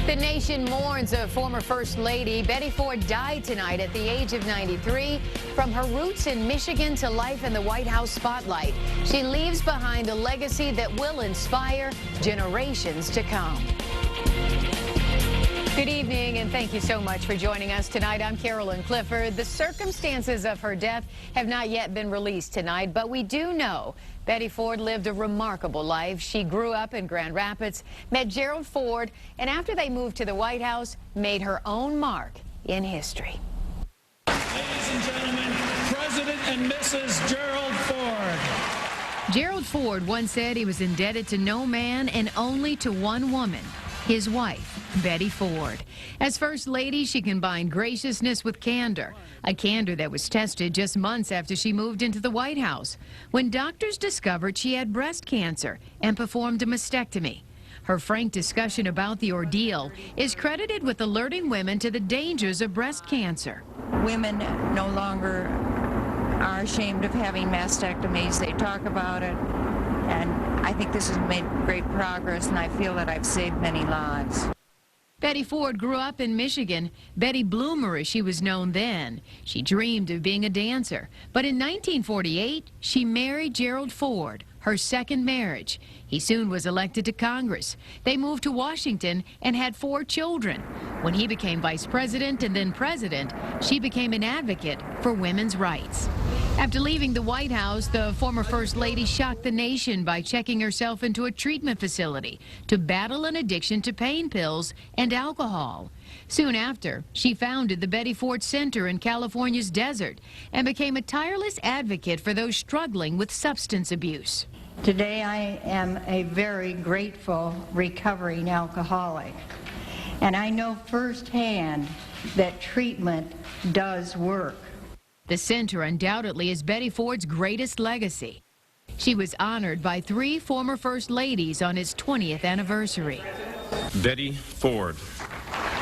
The nation mourns a former First Lady. Betty Ford died tonight at the age of 93. From her roots in Michigan to life in the White House spotlight, she leaves behind a legacy that will inspire generations to come. Good evening, and thank you so much for joining us tonight. I'm Carolyn Clifford. The circumstances of her death have not yet been released tonight, but we do know Betty Ford lived a remarkable life. She grew up in Grand Rapids, met Gerald Ford, and after they moved to the White House, made her own mark in history. Ladies and gentlemen, President and Mrs. Gerald Ford. Gerald Ford once said he was indebted to no man and only to one woman, his wife, Betty Ford. As First Lady, she combined graciousness with candor, a candor that was tested just months after she moved into the White House, when doctors discovered she had breast cancer and performed a mastectomy. Her frank discussion about the ordeal is credited with alerting women to the dangers of breast cancer. Women no longer are ashamed of having mastectomies. They talk about it, and I think this has made great progress, and I feel that I've saved many lives. Betty Ford grew up in Michigan. Betty Bloomer, as she was known then. She dreamed of being a dancer. But in 1948, she married Gerald Ford, her second marriage. He soon was elected to Congress. They moved to Washington and had 4 children. When he became vice president and then president, she became an advocate for women's rights. After leaving the White House, the former First Lady shocked the nation by checking herself into a treatment facility to battle an addiction to pain pills and alcohol. Soon after, she founded the Betty Ford Center in California's desert and became a tireless advocate for those struggling with substance abuse. Today I am a very grateful recovering alcoholic, and I know firsthand that treatment does work. The center undoubtedly is Betty Ford's greatest legacy. She was honored by 3 former First Ladies on its 20th anniversary. Betty Ford.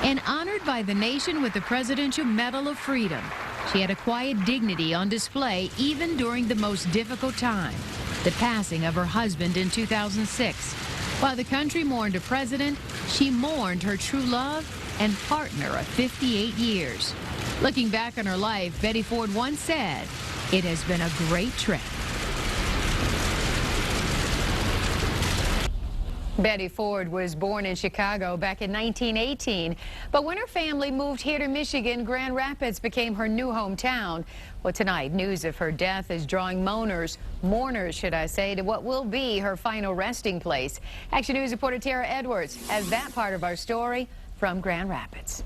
And honored by the nation with the Presidential Medal of Freedom. She had a quiet dignity on display even during the most difficult time, the passing of her husband in 2006. While the country mourned a president, she mourned her true love and partner of 58 years. Looking back on her life, Betty Ford once said, "It has been a great trip." Betty Ford was born in Chicago back in 1918, but when her family moved here to Michigan, Grand Rapids became her new hometown. Well, tonight, news of her death is drawing mourners, should I say, to what will be her final resting place. Action News reporter Tara Edwards has that part of our story from Grand Rapids.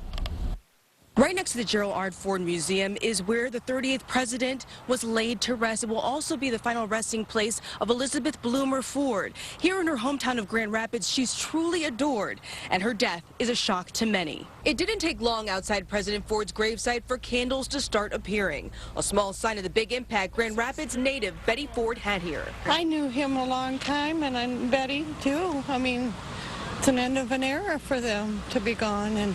Right next to the Gerald R. Ford Museum is where the 38th president was laid to rest. It will also be the final resting place of Elizabeth Bloomer Ford. Here in her hometown of Grand Rapids, she's truly adored, and her death is a shock to many. It didn't take long outside President Ford's gravesite for candles to start appearing, a small sign of the big impact Grand Rapids native Betty Ford had here. I knew him a long time, and Betty too. I mean, it's an end of an era for them to be gone, and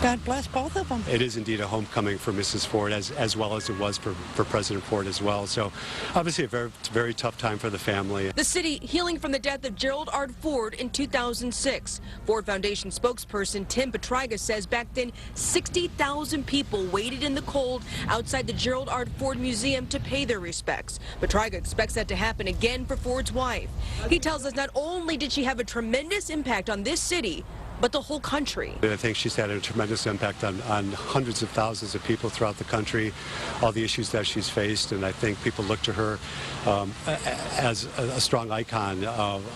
God bless both of them. It is indeed a homecoming for Mrs. Ford, as well as it was for President Ford as well. So obviously a very tough time for the family. The city healing from the death of Gerald R. Ford in 2006. Ford Foundation spokesperson Tim Pietryga says back then 60,000 people waited in the cold outside the Gerald R. Ford Museum to pay their respects. Pietryga expects that to happen again for Ford's wife. He tells us not only did she have a tremendous impact on this city, but the whole country. I think she's had a tremendous impact on hundreds of thousands of people throughout the country, all the issues that she's faced, and I think people look to her as a strong icon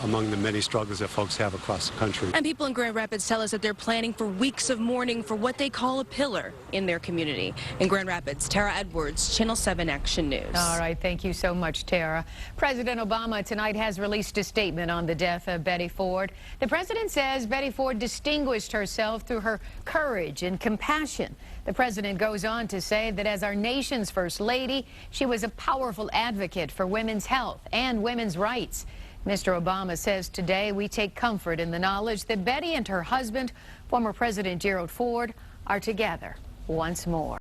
among the many struggles that folks have across the country. And people in Grand Rapids tell us that they're planning for weeks of mourning for what they call a pillar in their community. In Grand Rapids, Tara Edwards, Channel 7 Action News. All right, thank you so much, Tara. President Obama tonight has released a statement on the death of Betty Ford. The president says Betty Ford distinguished herself through her courage and compassion. The president goes on to say that as our nation's First Lady, she was a powerful advocate for women's health and women's rights. Mr. Obama says today we take comfort in the knowledge that Betty and her husband, former President Gerald Ford, are together once more.